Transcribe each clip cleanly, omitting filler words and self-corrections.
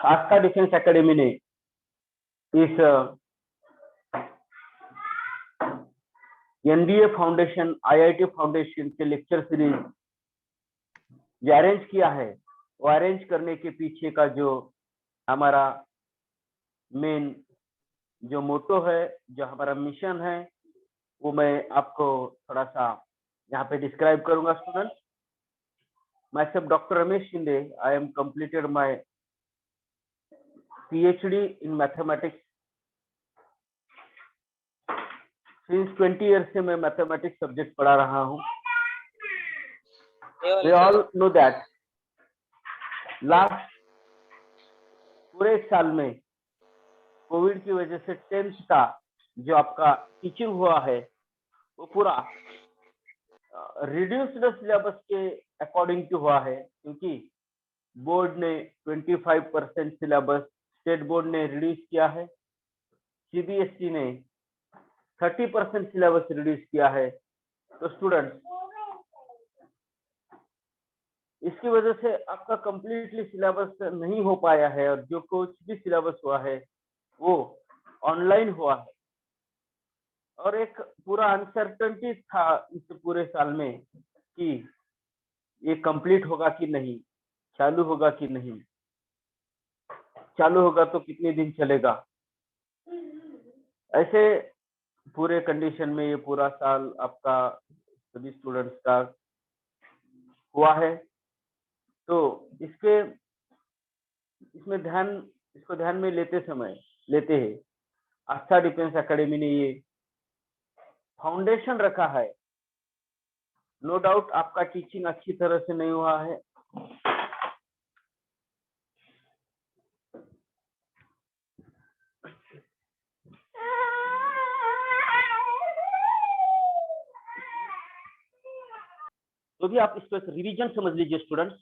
आस्था defence academy ने इस NDA foundation, IIT foundation के लेक्चर सीरीज जो अरेंज किया है, वो अरेंज करने के पीछे का जो हमारा मेन जो मोटो है, जो हमारा मिशन है, वो मैं आपको थोड़ा सा यहाँ पे डिस्क्राइब करूंगा student. Myself Dr. Ramesh Shinde. I am completed my PhD in mathematics. Since 20 years से मैं मैथमेटिक्स सब्जेक्ट पढ़ा रहा हूँ। We all know that last पूरे एक साल में कोविड की वजह से 10th का जो आपका टीचिंग हुआ है वो पूरा रिड्यूस्ड सिलेबस के अकॉर्डिंग टू हुआ है, क्योंकि बोर्ड ने 25% सिलेबस स्टेट बोर्ड ने रिड्यूस किया है, सीबीएसई ने 30% सिलेबस रिड्यूस किया है। तो स्टूडेंट इसकी वजह से आपका कंप्लीटली सिलेबस नहीं हो पाया है, और जो कुछ भी सिलेबस हुआ है वो ऑनलाइन हुआ है, और एक पूरा अनसर्टेनिटी था इस पूरे साल में कि ये कंप्लीट होगा कि नहीं, चालू होगा कि नहीं, चालू होगा तो कितने दिन चलेगा। ऐसे पूरे कंडीशन में ये पूरा साल आपका सभी स्टूडेंट्स का हुआ है। तो इसमें ध्यान में लेते हैं आस्था डिफेंस एकेडमी ने ये फाउंडेशन रखा है। नो डाउट आपका टीचिंग अच्छी तरह से नहीं हुआ है, तो भी आप इसको एक रिवीजन समझ लीजिए स्टूडेंट्स,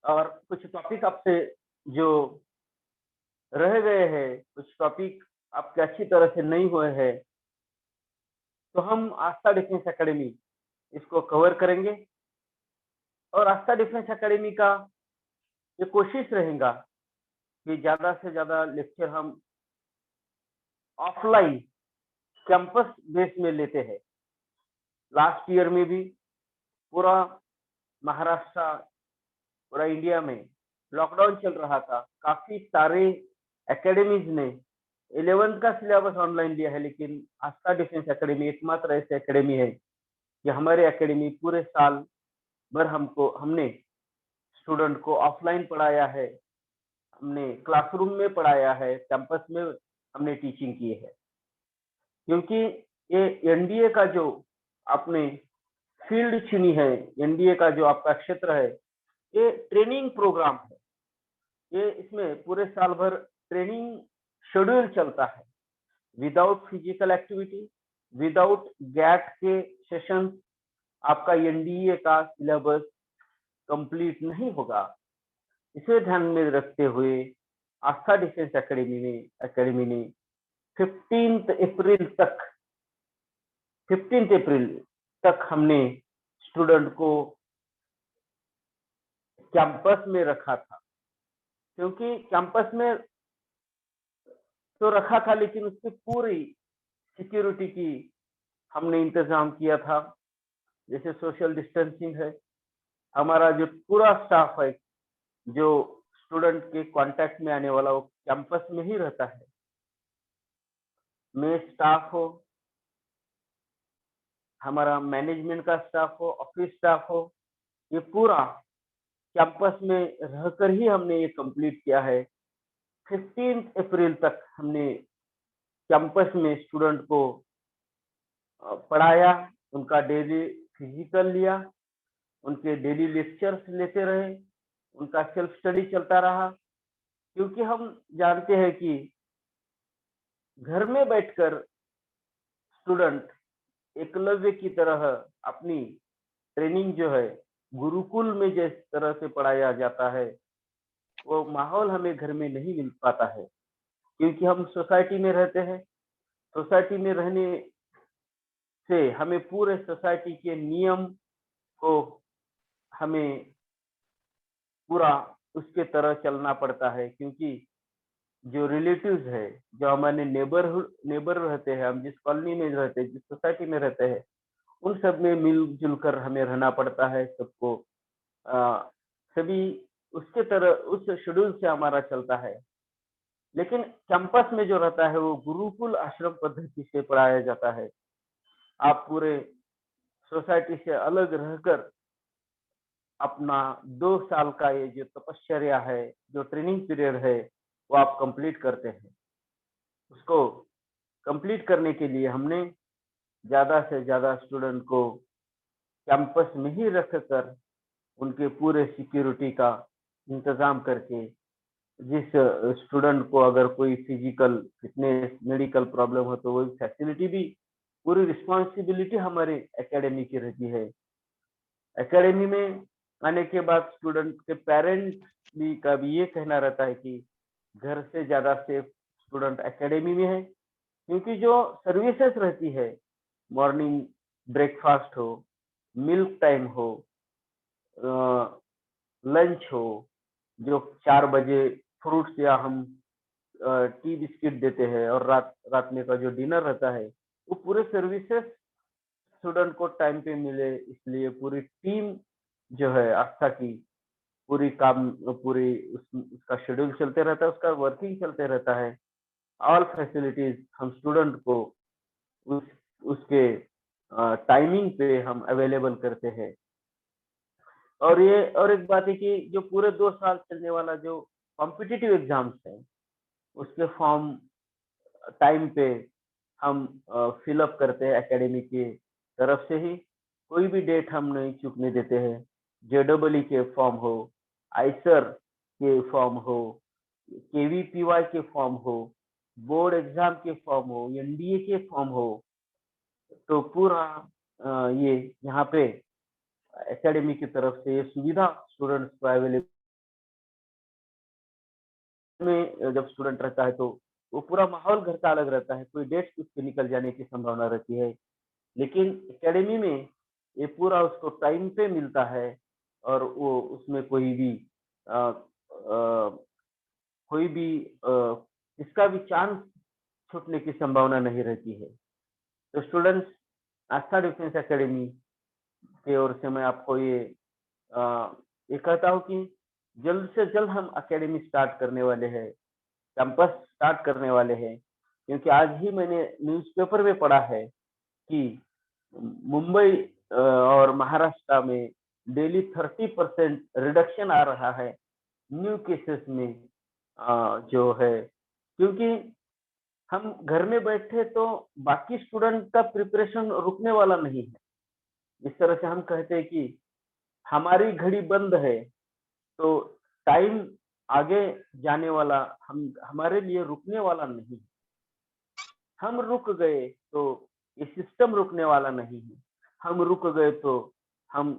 और कुछ टॉपिक आपसे जो रह गए हैं, कुछ टॉपिक आपके अच्छी तरह से नहीं हुए हैं, तो हम आस्था डिफेंस एकेडमी इसको कवर करेंगे। और आस्था डिफेंस एकेडमी का ये कोशिश रहेगा कि ज्यादा से ज्यादा लेक्चर हम ऑफलाइन कैंपस बेस में लेते हैं। लास्ट ईयर में भी पूरा महाराष्ट्र, पूरा इंडिया में लॉकडाउन चल रहा था, काफी सारे एकेडमीज ने 11th का सिलेबस ऑनलाइन लिया है, लेकिन आस्था डिफेंस एकेडमी एकमात्र ऐसी एकेडमी है कि हमारे एकेडमी पूरे साल भर हमने स्टूडेंट को ऑफलाइन पढ़ाया है, हमने क्लासरूम में पढ़ाया है, कैंपस में हमने टीचिंग की है। क्योंकि ये एनडीए का जो आपने फील्ड चुनी है, एनडीए का जो आपका क्षेत्र है, ये ट्रेनिंग प्रोग्राम है। ये इसमें पूरे साल भर ट्रेनिंग शेड्यूल चलता है, without physical activity, without GAT के सेशन आपका एनडीए का सिलेबस कंप्लीट नहीं होगा। इसे ध्यान में रखते हुए आस्था डिफेंस एकेडमी ने 15 अप्रैल तक हमने स्टूडेंट को कैंपस में रखा था। क्योंकि कैंपस में तो रखा था, लेकिन उसकी पूरी सिक्योरिटी की हमने इंतजाम किया था। जैसे सोशल डिस्टेंसिंग है, हमारा जो पूरा स्टाफ है जो स्टूडेंट के कांटेक्ट में आने वाला, वो कैंपस में ही रहता है। में स्टाफ हो, हमारा मैनेजमेंट का स्टाफ हो, ऑफिस स्टाफ हो, ये पूरा कैंपस में रहकर ही हमने ये कंप्लीट किया है। 15 अप्रैल तक हमने कैंपस में स्टूडेंट को पढ़ाया, उनका डेली फिजिकल लिया, उनके डेली लेक्चर्स लेते रहे, उनका सेल्फ स्टडी चलता रहा। क्योंकि हम जानते हैं कि घर में बैठकर स्टूडेंट एकलव्य की तरह अपनी ट्रेनिंग जो है गुरुकुल में जिस तरह से पढ़ाया जाता है, वो माहौल हमें घर में नहीं मिल पाता है। क्योंकि हम सोसाइटी में रहते हैं, सोसाइटी में रहने से हमें पूरे सोसाइटी के नियम को हमें पूरा उसके तरह चलना पड़ता है, क्योंकि जो रिलेटिव्स है, जो हमारे नेबर रहते हैं, हम जिस कॉलोनी में रहते हैं, जिस सोसाइटी में रहते हैं, उन सब में मिल-जुल कर हमें रहना पड़ता है सबको। अ, सभी उसके तरह उस शेड्यूल से हमारा चलता है। लेकिन कैंपस में जो रहता है वो गुरुकुल आश्रम पद्धति से पढ़ाया जाता है। आप पूरे सोसाइटी से अलग रहकर अपना 2 साल का ये जो तपश्चर्या है, जो ट्रेनिंग पीरियड है, वो आप कंप्लीट करते हैं। उसको कंप्लीट करने के लिए हमने ज़्यादा से ज़्यादा स्टूडेंट को कैंपस में ही रखकर उनके पूरे सिक्योरिटी का इंतज़ाम करके, जिस स्टूडेंट को अगर कोई फिजिकल फिटनेस, मेडिकल प्रॉब्लम हो तो वो फैसिलिटी भी, पूरी रिस्पॉन्सिबिलिटी हमारी एकेडमी की रहती है। एकेडमी में आने के बाद स्टूडेंट के पेरेंट्स भी का भी ये कहना रहता है कि घर से ज़्यादा सेफ स्टूडेंट एकेडमी में है, क्योंकि जो सर्विसेज रहती है, मॉर्निंग ब्रेकफास्ट हो, मिल्क टाइम हो, लंच हो, जो 4 बजे फ्रूट्स या हम टी बिस्किट देते हैं, और रात रात में का जो डिनर रहता है, वो पूरे सर्विसेज स्टूडेंट को टाइम पे मिले, इसलिए पूरी टीम जो है आस्था की, पूरी काम पूरी उसका शेड्यूल चलते रहता है, उसका वर्किंग चलते रहता है। ऑल फैसिलिटीज हम स्टूडेंट को उस उसके टाइमिंग पे हम अवेलेबल करते हैं। और एक बात है कि जो पूरे 2 साल चलने वाला जो कॉम्पिटिटिव एग्जाम्स है, उसके फॉर्म टाइम पे हम फिल अप करते हैं एकेडमी की तरफ से ही। कोई भी डेट हम नहीं चूकने देते हैं। जेईई के फॉर्म हो, आइसर के फॉर्म हो, केवीपीवाई के फॉर्म हो, बोर्ड एग्जाम के फॉर्म हो, एनडीए के फॉर्म हो, तो पूरा ये यहाँ पे एकेडमी की तरफ से ये सुविधा स्टूडेंट्स को अवेलेबल में जब स्टूडेंट रहता है तो वो पूरा माहौल घर का अलग रहता है, कोई डेट उसके निकल जाने की संभावना रहती है। लेकिन एकेडमी में ये पूरा उसको टाइम पे मिलता है, और वो उसमें अ, अ, कोई भी इसका भी चांस छूटने की संभावना नहीं रहती है। तो स्टूडेंट्स, आस्था डिफेंस एकेडमी की ओर से मैं आपको ये कहता हूँ कि जल्द से जल्द हम एकेडमी स्टार्ट करने वाले हैं, कैंपस स्टार्ट करने वाले हैं, क्योंकि आज ही मैंने न्यूज़पेपर में पढ़ा है कि मुंबई और महाराष्ट्र में डेली 30% रिडक्शन आ रहा है न्यू केसेस में, जो है, क्योंकि हम घर में बैठे तो बाकी स्टूडेंट का प्रिपरेशन रुकने वाला नहीं है। जिस तरह से हम कहते हैं कि हमारी घड़ी बंद है, तो टाइम आगे जाने वाला हम हमारे लिए रुकने वाला नहीं। हम रुक गए तो ये सिस्टम रुकने वाला नहीं है। हम रुक गए तो हम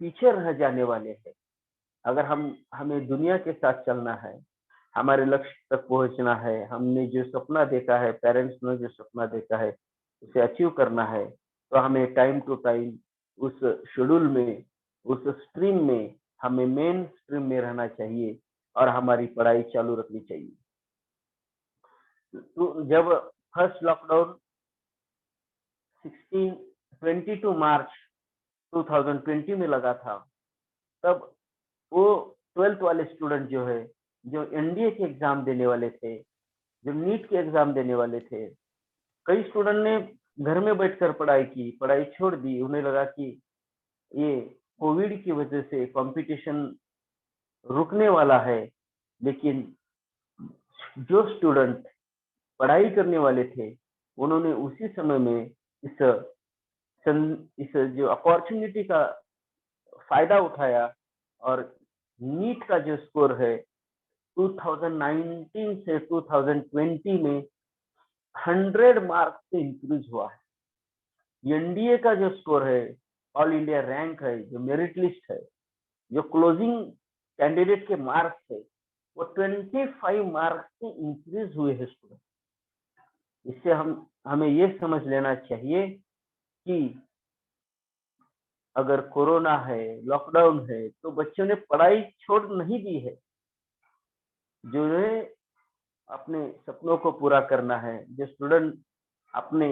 पीछे रह जाने वाले हैं। अगर हमें दुनिया के साथ चलना है, हमारे लक्ष्य तक पहुंचना है, हमने जो सपना देखा है, पेरेंट्स ने जो सपना देखा है, उसे अचीव करना है, तो हमें टाइम टू टाइम उस शेड्यूल में, उस स्ट्रीम में, हमें मेन स्ट्रीम में रहना चाहिए और हमारी पढ़ाई चालू रखनी चाहिए। तो जब फर्स्ट लॉकडाउन 22 मार्च 2020 में लगा था, तब वो 12th वाले स्टूडेंट जो है, जो एनडीए के एग्जाम देने वाले थे, जो नीट के एग्जाम देने वाले थे, कई स्टूडेंट ने घर में बैठकर पढ़ाई की, पढ़ाई छोड़ दी। उन्हें लगा कि ये कोविड की वजह से कंपटीशन रुकने वाला है, लेकिन जो स्टूडेंट पढ़ाई करने वाले थे, उन्होंने उसी समय में इस इस जो अपॉर्चुनिटी का फायदा उठाया, और नीट का जो स्कोर है 2019 से 2020 में 100 मार्क्स से इंक्रीज हुआ है। एनडीए का जो स्कोर है, ऑल इंडिया रैंक है, जो मेरिट लिस्ट है, जो क्लोजिंग कैंडिडेट के मार्क्स है, वो 25 मार्क्स से इंक्रीज हुए हैं स्टूडेंट। इससे हमें ये समझ लेना चाहिए कि अगर कोरोना है, लॉकडाउन है, तो बच्चों ने पढ़ाई छोड़ नहीं दी है। जिन्हें अपने सपनों को पूरा करना है, जो स्टूडेंट अपने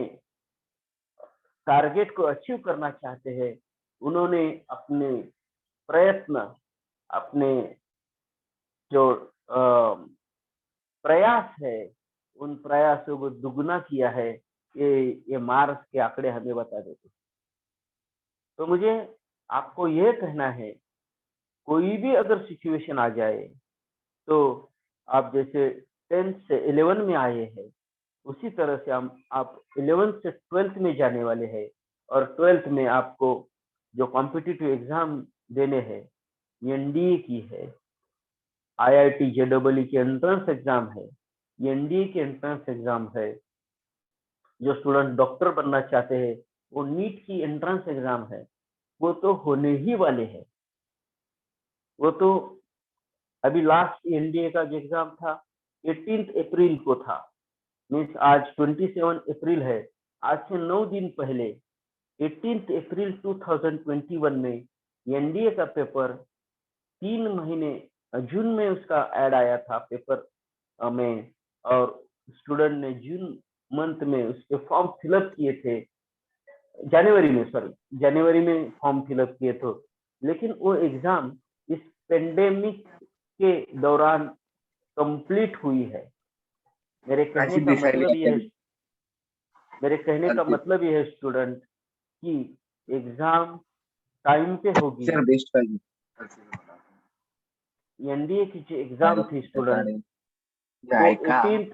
टारगेट को अचीव करना चाहते हैं, उन्होंने अपने प्रयत्न, अपने जो प्रयास है, उन प्रयासों को दुगुना किया है। ये मार्च के आंकड़े हमें बता देते हैं। तो मुझे आपको ये कहना है, कोई भी अगर सिचुएशन आ जाए, तो आप जैसे 10th से 11 में आए हैं, उसी तरह से आप 11th से 12th में जाने वाले हैं, और 12th में आपको जो कॉम्पिटिटिव एग्जाम देने हैं, एनडीए की है, आईआईटी जेईई की एंट्रेंस एग्जाम है, एनडीए की एंट्रेंस एग्जाम है। जो स्टूडेंट डॉक्टर बनना चाहते हैं, वो नीट की एंट्रेंस एग्जाम है, वो तो होने ही वाले हैं। वो तो अभी लास्ट एनडीए का जो एग्जाम था 18 अप्रैल को था, मीन्स आज 27 अप्रैल है। आज से 9 दिन पहले 18 अप्रैल 2021 में एनडीए का पेपर 3 महीने जून में उसका ऐड आया था पेपर में, और स्टूडेंट ने जून मंथ में उसके फॉर्म फिलअप किए थे, जनवरी में फॉर्म फिलअप किए थे। लेकिन वो एग्जाम इस पेंडेमिक के दौरान कंप्लीट हुई है। मेरे कहने का मतलब ये है स्टूडेंट कि एग्जाम टाइम पे होगी। एनडीए की जो एग्जाम थी स्टूडेंट, वो 18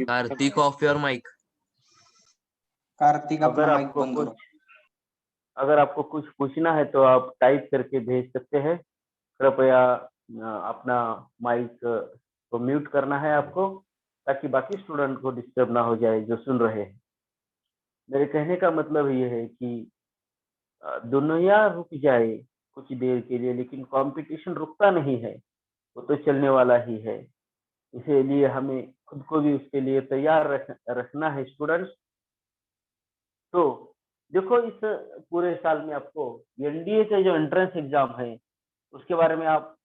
Kartik off your mic. Kartik अपना माइक बंद करो। अगर आपको कुछ पूछना है तो आप टाइप करके भेज सकते हैं। कृपया अपना माइक को म्यूट करना है आपको, ताकि बाकी स्टूडेंट को डिस्टर्ब ना हो जाए जो सुन रहे हैं। मेरे कहने का मतलब ये है कि दुनिया रुक जाए कुछ देर के लिए, लेकिन कंपटीशन रुकता नहीं है, वो तो चलने वाला ही है। इसीलिए हमें खुद को भी उसके लिए तैयार रखना है स्टूडेंट्स। तो देखो, इस पूरे साल में आपको एनडीए के जो एंट्रेंस एग्जाम है उसके बारे में आप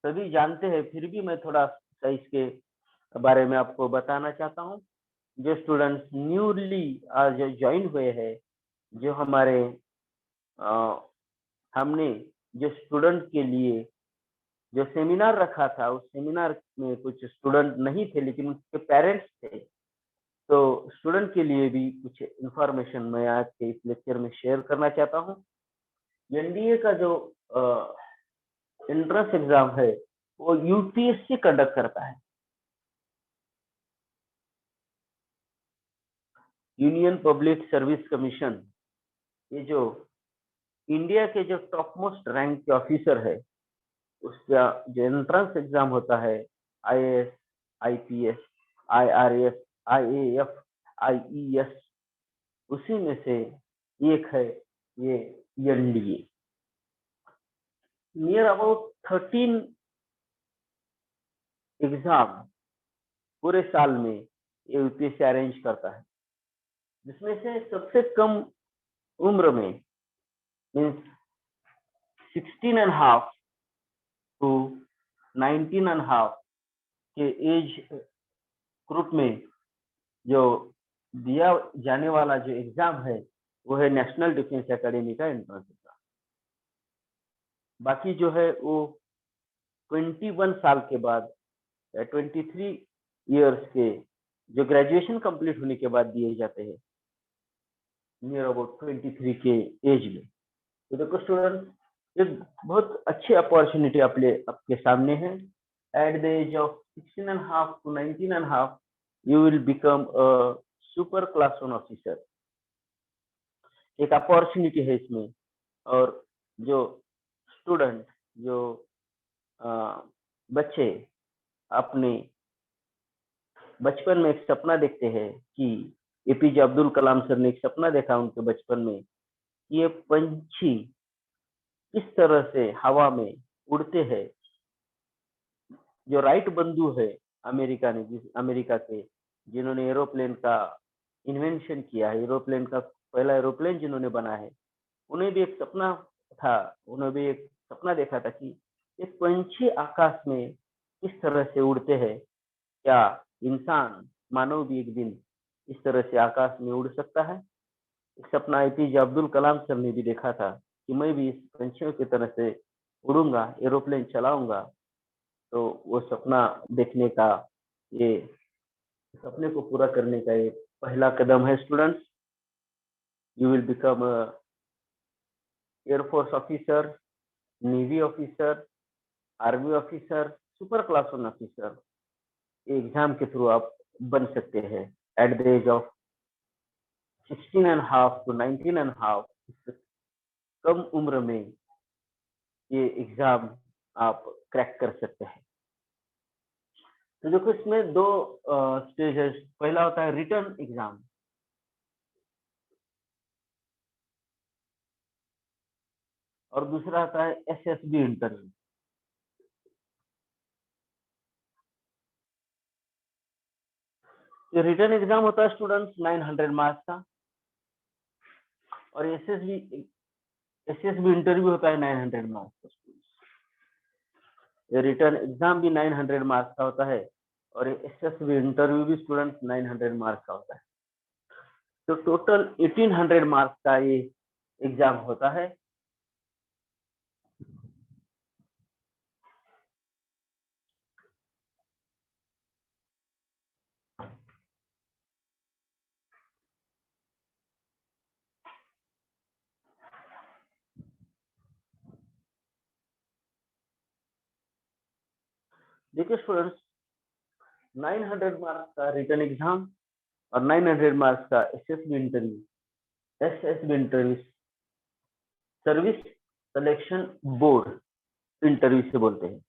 सभी जानते हैं, फिर भी मैं थोड़ा सा इसके बारे में आपको बताना चाहता हूँ। जो स्टूडेंट्स न्यूली आज ज्वाइन हुए हैं, जो हमारे हमने जो स्टूडेंट के लिए जो सेमिनार रखा था, उस सेमिनार में कुछ स्टूडेंट नहीं थे लेकिन उनके पेरेंट्स थे। तो स्टूडेंट के लिए भी कुछ इंफॉर्मेशन मैं आज के इस लेक्चर में शेयर करना चाहता हूँ। एनडीए का जो एंट्रेंस एग्जाम है वो यूपीएससी कंडक्ट करता है, यूनियन पब्लिक सर्विस कमीशन। ये जो इंडिया के जो टॉप मोस्ट रैंक के ऑफिसर है, उसका जो एंट्रेंस एग्जाम होता है, IAS, IPS, IRS, IAF, IES, उसी में से एक है ये एनडीए। नियर अबाउट 13 एग्जाम पूरे साल में ये यूपीएससी अरेंज करता है, जिसमें से सबसे कम उम्र में मीन्स 16.5 to 19.5 के एज ग्रुप में जो दिया जाने वाला जो एग्जाम है वो है नेशनल डिफेंस एकेडमी का एंट्रेंस एग्जाम। बाकी जो है वो 21 साल के बाद, 23 इयर्स के जो ग्रेजुएशन कंप्लीट होने के बाद दिए जाते हैं, नियर अबाउट 23 के एज में। तो देखो स्टूडेंट, एक बहुत अच्छी अपॉर्चुनिटी आपके सामने है। At the age of 16.5 to 19.5 you will become a super class 1 officer. एक अपॉर्चुनिटी है इसमें। और जो स्टूडेंट, जो बच्चे अपने बचपन में एक सपना देखते हैं कि एपीजे अब्दुल कलाम सर ने एक सपना देखा उनके बचपन में, ये पंछी किस तरह से हवा में उड़ते हैं। जो राइट बंधु है अमेरिका के जिन्होंने एरोप्लेन का इन्वेंशन किया है, एरोप्लेन का पहला एरोप्लेन जिन्होंने बनाया है, उन्हें भी एक सपना था, उन्होंने भी एक सपना देखा था कि एक पंछी आकाश में किस तरह से उड़ते हैं, क्या इंसान मानव भी एक दिन इस तरह से आकाश में उड़ सकता है। एक सपना एपीजे अब्दुल कलाम सर ने भी देखा था कि मैं भी इस पंछियों की तरह से उड़ूंगा, एरोप्लेन चलाऊंगा। तो वो सपना देखने का, ये सपने को पूरा करने का ये पहला कदम है students. You will become air force officer, navy officer, army officer, super class one officer. Exam के थ्रू आप बन सकते हैं at the age of 16.5 to 19.5। कम उम्र में ये एग्जाम आप क्रैक कर सकते हैं। तो देखो इसमें दो स्टेज है। पहला होता है रिटन एग्जाम, और दूसरा आता है एसएसबी इंटरव्यू। ये रिटन एग्जाम होता है स्टूडेंट्स 900 मार्क्स का, और एसएसबी इंटरव्यू होता है 900 मार्क्स का। ये रिटन एग्जाम भी 900 मार्क्स का होता है, और एसएसबी इंटरव्यू भी स्टूडेंट्स 900 मार्क्स का होता है। तो टोटल 1800 मार्क्स का ये एग्जाम होता है। देखिए स्टूडेंट्स, 900 मार्क्स का रिटन एग्जाम और 900 मार्क्स का SSB interview service selection board interview से बोलते हैं।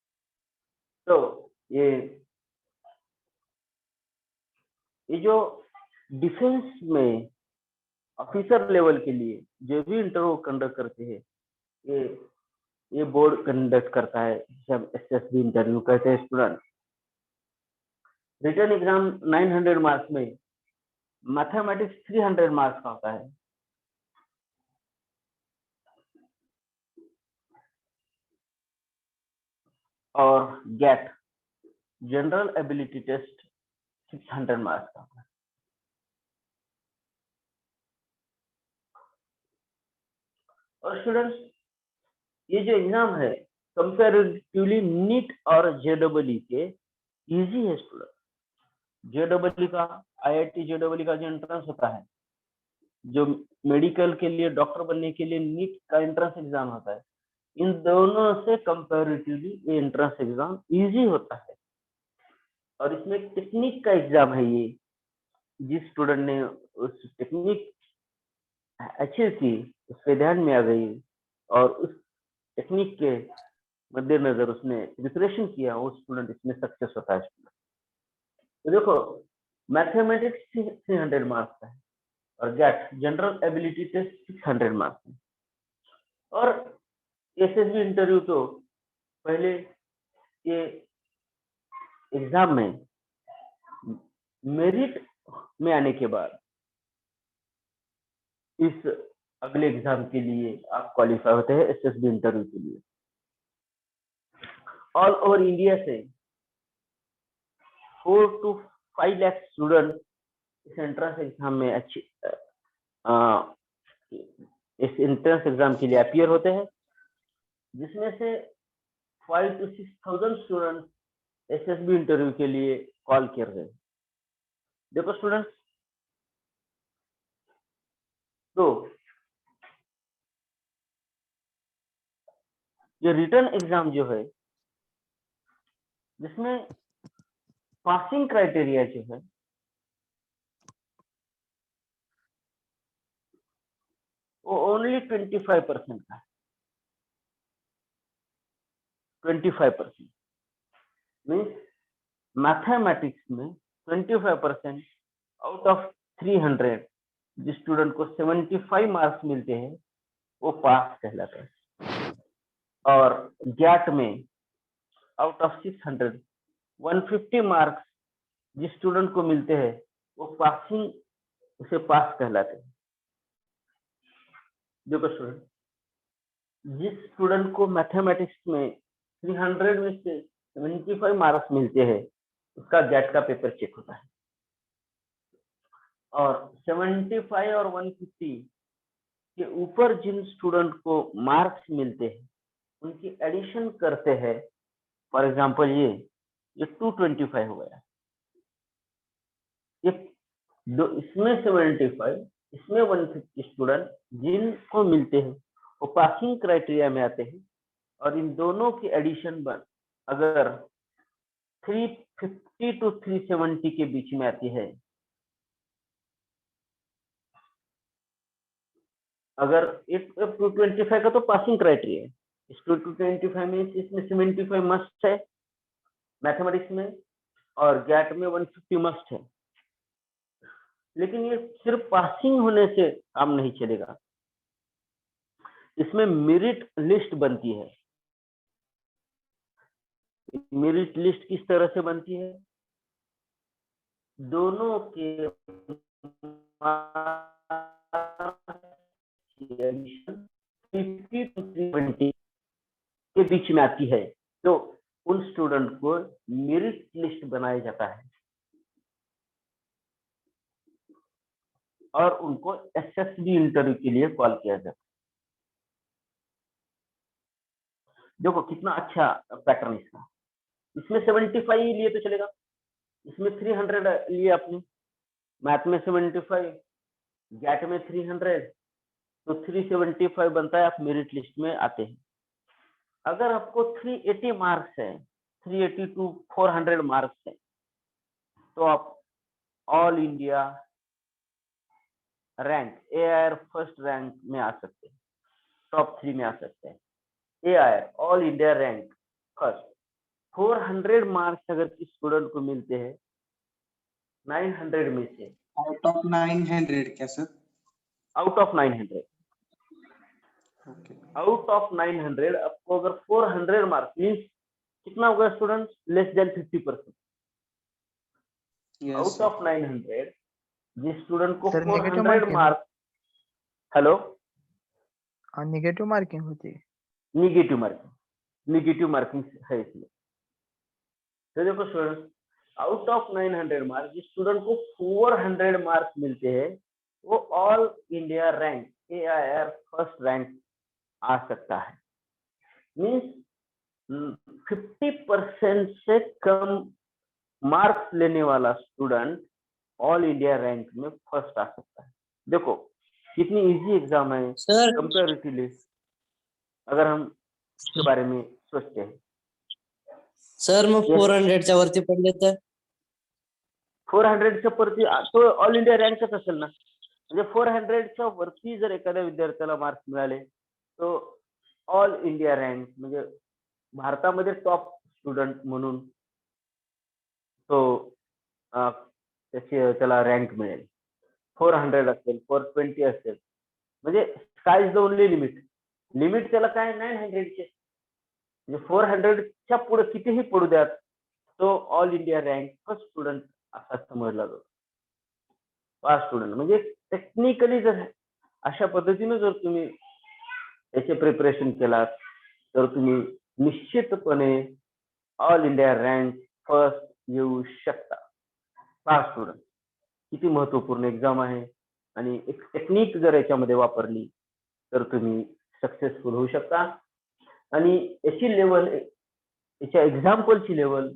तो ये जो डिफेंस में ऑफिसर लेवल के लिए जो भी इंटरव्यू कंडक्ट करते हैं, ये बोर्ड कंडक्ट करता है, जब एसएसबी इंटरव्यू कहते हैं स्टूडेंट। रिटन एग्जाम 900 मार्क्स में मैथमेटिक्स 300 मार्क्स का होता है, और GAT general ability test 600 marks का होता है। और स्टूडेंट्स, ये जो एग्जाम है कंपैरेटिवली नीट और जेडब्ल्यू के इजी है स्टूडेंट। जेडब्ल्यू का, आईआईटी जेडब्ल्यू का जो एंट्रेंस होता है, जो मेडिकल के लिए, डॉक्टर बनने के लिए नीट का एंट्रेंस एग्जाम होता है, इन दोनों से कंपैरेटिवली ये एंट्रेंस एग्जाम इजी होता है। और इसमें टेक्निक का एग्जाम है ये। जिस स्टूडेंट ने उस टेक्निक अच्छी की, उस पे ध्यान में आ गई, और उस टेक्निक के मद्देनजर उसने प्रिपरेशन किया, वो स्टूडेंट इसमें सक्सेस होता है। तो देखो, मैथमेटिक्स 300 मार्क्स का है, और GAT general ability test 600 marks है। और एसएसबी इंटरव्यू तो पहले ये एग्जाम में मेरिट में आने के बाद इस अगले एग्जाम के लिए आप क्वालिफाई होते हैं एसएसबी इंटरव्यू के लिए। ऑल ओवर इंडिया से 4 to 5 लाख स्टूडेंट इस एंट्रेंस एग्जाम में इस एंट्रेंस एग्जाम के लिए अपीयर होते हैं, जिसमें से 5 to 6,000 स्टूडेंट एसएसबी इंटरव्यू के लिए कॉल कर रहे हैं। देखो स्टूडेंट्स, तो ये रिटन एग्जाम जो है, जिसमें पासिंग क्राइटेरिया जो है वो ओनली 25% का है। 25% मीन्स मैथमेटिक्स में 25% आउट ऑफ 300 जिस स्टूडेंट को 75 मार्क्स मिलते हैं वो पास कहलाता है। और गैट में आउट ऑफ 600 150 मार्क्स जिस स्टूडेंट को मिलते हैं वो पासिंग, उसे पास कहलाते हैं। देखो स्टूडेंट, जिस स्टूडेंट को मैथमेटिक्स में 300 में से 75 मार्क्स मिलते हैं उसका गेट का पेपर चेक होता है, और 75 और 150 के ऊपर जिन स्टूडेंट को मार्क्स मिलते हैं उनकी एडिशन करते हैं। फॉर एग्जांपल ये 225 हो गया, ये दो, इसमें 75, इसमें 150 स्टूडेंट जिनको मिलते हैं वो पासिंग क्राइटेरिया में आते हैं, और इन दोनों की एडिशन अगर 350 to 370 के बीच में आती है, अगर 225 का तो पासिंग क्राइटेरिया है, इस 225 में इसमें 75 मस्ट है मैथमेटिक्स में, और गैट में 150 मस्ट है। लेकिन ये सिर्फ पासिंग होने से काम नहीं चलेगा, इसमें मेरिट लिस्ट बनती है। मेरिट लिस्ट किस तरह से बनती है? दोनों के 50 to 320 के बीच में आती है तो उन स्टूडेंट को मेरिट लिस्ट बनाया जाता है और उनको एसएसबी इंटरव्यू के लिए कॉल किया जाता है। देखो कितना अच्छा पैटर्न इसका, इसमें 75 ही लिए तो चलेगा, इसमें 300 लिए आपने, मैथ में 75, गैट में 300, तो 375 बनता है, आप मेरिट लिस्ट में आते हैं। अगर आपको 380 मार्क्स है, 380 to 400 मार्क्स है, तो आप all India rank AIR first rank में आ सकते हैं, टॉप 3 में आ सकते हैं। AIR all India rank first. 400 marks अगर किसी स्टूडेंट को मिलते हैं 900 में से, आउट ऑफ 900 क्या sir? Out of 900, out of 900 आपको अगर 400 मार्क्स मीन्स कितना होगा students? Less than 50%। Out of 900 जिस स्टूडेंट को 400 मार्क्स, हेलो, नेगेटिव मार्किंग होती है, निगेटिव मार्किंग है इसमें। तो देखो स्टूडेंट्स, आउट ऑफ 900 मार्क्स जिस स्टूडेंट को 400 मार्क्स मिलते हैं वो all India rank AIR first rank आ सकता है। मीन्स 50% से कम मार्क्स लेने वाला स्टूडेंट ऑल इंडिया रैंक में फर्स्ट आ सकता है। देखो कितनी इजी एग्जाम है सर। कंपैरेटिवली अगर हम इसके बारे में सोचते हैं। सर मग 400 च्या वरती पडले तर 400 च्या वरती तो ऑल इंडिया रँकच असेल ना, म्हणजे 400 च्या वरती जर एखाद्या विद्यार्थ्याला मार्क्स मिळाले तो ऑल इंडिया रँक म्हणजे भारतामध्ये टॉप स्टुडंट म्हणून तो त्याला रँक मिळेल। 400 असेल 420 असेल म्हणजे sky is the only limit, limit त्याला काय 900 चे, म्हणजे 400 च्या पुढे कितीही पडू द्यात तो all India rank first student असा समजला जातो। फर्स्ट स्टुडंट म्हणजे टेक्निकली जर अशा पद्धतीने जर तुम्ही याचे प्रिपरेशन केलात तर तुम्ही निश्चितपणे ऑल इंडिया रँक फर्स्ट येऊ शकता। फर्स्ट स्टुडंट किती महत्वपूर्ण एक्झाम आहे आणि एक टेक्निक जर याच्यामध्ये वापरली तर तुम्ही सक्सेसफुल होऊ शकता। आणि याची लेवल, याच्या एक्झाम्पलची लेवल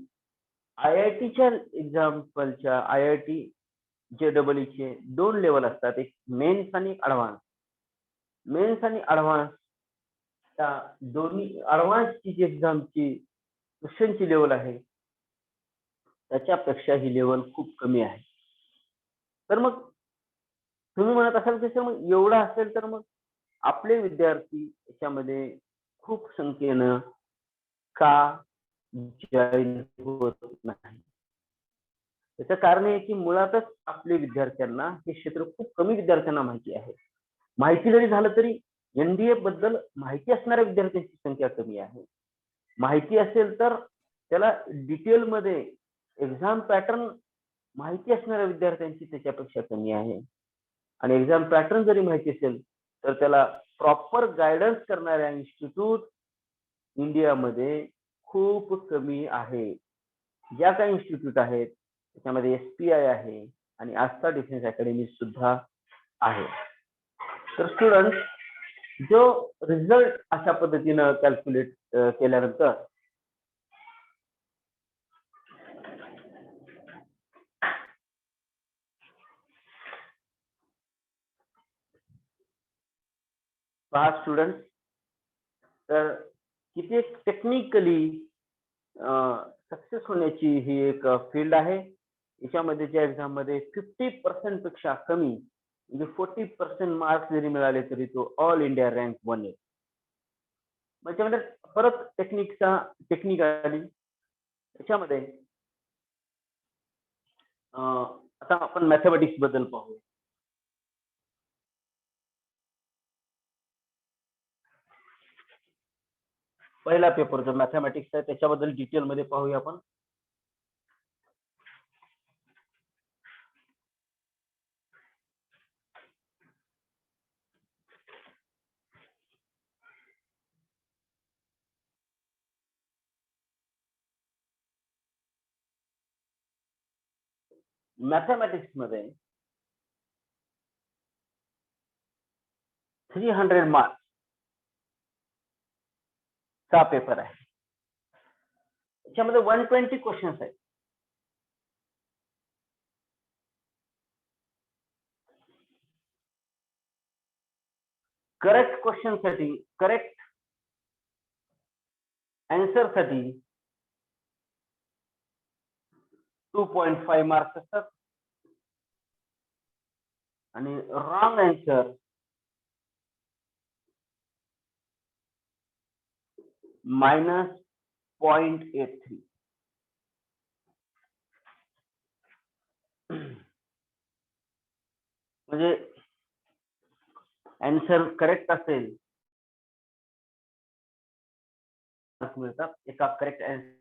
IITच्या एक्झाम्पलच्या IIT JEE चे 2 लेवल असतात, एक मेन्स आणि ॲडव्हान्स। मेन्स आणि ॲडव्हान्स त्या दोन्ही ॲडव्हान्सची जी एक्झामची क्वेश्चनची लेवल आहे त्याच्यापेक्षा ही लेवल खूप कमी आहे। तर मग तुम्ही म्हणत असाल की सर मग एवढं असेल तर मग आपले विद्यार्थी याच्यामध्ये खूप संख्येनं का जॉईन होत नाही? त्याचं कारण आहे की मुळातच आपल्या विद्यार्थ्यांना हे क्षेत्र खूप कमी विद्यार्थ्यांना माहिती आहे। माहिती जरी झालं तरी NDA बद्दल माहिती असणाऱ्या विद्यार्थ्यांची संख्या कमी आहे। माहिती असेल तर त्याला डिटेल मध्ये एक्झाम पॅटर्न माहिती असणाऱ्या विद्यार्थ्यांची त्याच्यापेक्षा कमी आहे. आणि एक्झाम पॅटर्न जरी माहिती असेल तर त्याला प्रॉपर गायडन्स करणाऱ्या इन्स्टिट्यूट इंडियामध्ये खूप कमी आहे. ज्या काही इन्स्टिट्यूट आहेत त्याच्यामध्ये SPI आहे आणि आस्था डिफेन्स अकॅडमी सुद्धा आहे. तर स्टुडंट जो रिझल्ट अशा पद्धतीनं कॅल्क्युलेट केल्यानंतर पहा स्टुडंट, तर किती टेक्निकली सक्सेस होण्याची ही एक फील्ड आहे. याच्यामध्ये ज्या एक्झाम मध्ये 50% पेक्षा कमी म्हणजे 40% मार्क्स जरी मिळाले तरी तो ऑल इंडिया रँक 1 आहे. म्हणजे परत टेक्निकली याच्यामध्ये आता आपण मॅथमॅटिक्स बद्दल पाहू. पहिला पेपर जो मॅथमॅटिक्स आहे त्याच्याबद्दल डिटेल मध्ये पाहूया आपण. मॅथमॅटिक्स मध्ये 300 मार्क्स चा पेपर आहे. याच्यामध्ये 120 क्वेश्चन्स आहेत. करेक्ट क्वेश्चन साठी, करेक्ट आन्सर साठी 2.5 मार्क्स असतात आणि रॉंग आन्सर -0.83. म्हणजे आन्सर करेक्ट असेल मिळतात. एका करेक्ट आन्सर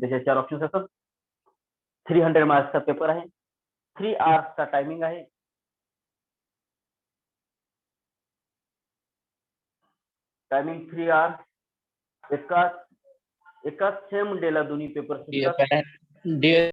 त्याचे 4 ऑप्शन्स असतात. 300 मार्क्सचा पेपर आहे. 3 hours चा टायमिंग आहे. Timing 3 hours. एकाच सेम डेला दोन्ही पेपर असतात.